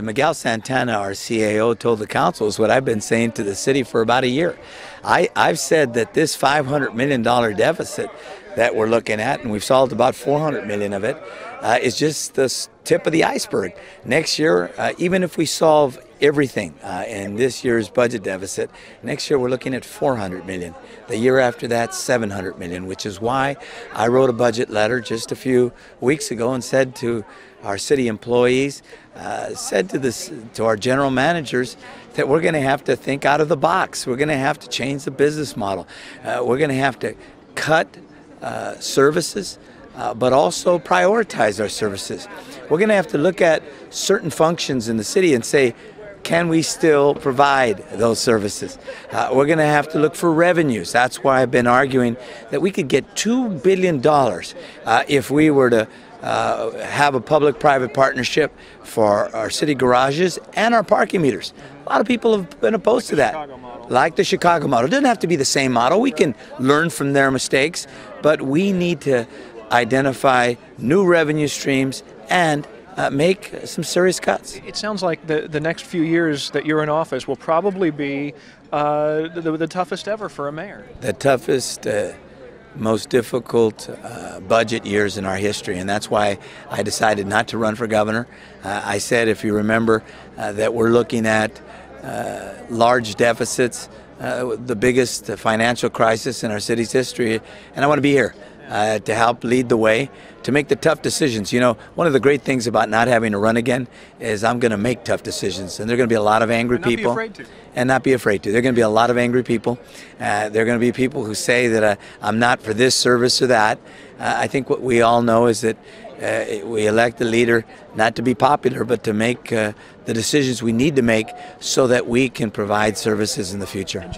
Miguel Santana, our CAO, told the council is what I've been saying to the city for about a year. I've said that this $500 million deficit that we're looking at, and we've solved about $400 million of it, is just the tip of the iceberg. Next year, even if we solve everything in this year's budget deficit, next year we're looking at $400 million. The year after that, $700 million, which is why I wrote a budget letter just a few weeks ago and said to our city employees, said to our general managers that we're going to have to think out of the box. We're going to have to change the business model. We're going to have to cut services, but also prioritize our services. We're going to have to look at certain functions in the city and say, can we still provide those services? We're going to have to look for revenues. That's why I've been arguing that we could get $2 billion if we were to have a public-private partnership for our city garages and our parking meters. A lot of people have been opposed to that. Like the Chicago model. It doesn't have to be the same model. We can learn from their mistakes, but we need to identify new revenue streams and make some serious cuts. It sounds like the next few years that you're in office will probably be the toughest ever for a mayor. The toughest, most difficult budget years in our history, and that's why I decided not to run for governor. I said, if you remember, that we're looking at large deficits, the biggest financial crisis in our city's history, and I want to be here to help lead the way, to make the tough decisions. You know, one of the great things about not having to run again is I'm going to make tough decisions, and there are going to be a lot of angry people. Not be afraid to. And not be afraid to. There are going to be a lot of angry people. There are going to be people who say that I'm not for this service or that. I think what we all know is that we elect a leader not to be popular, but to make the decisions we need to make so that we can provide services in the future.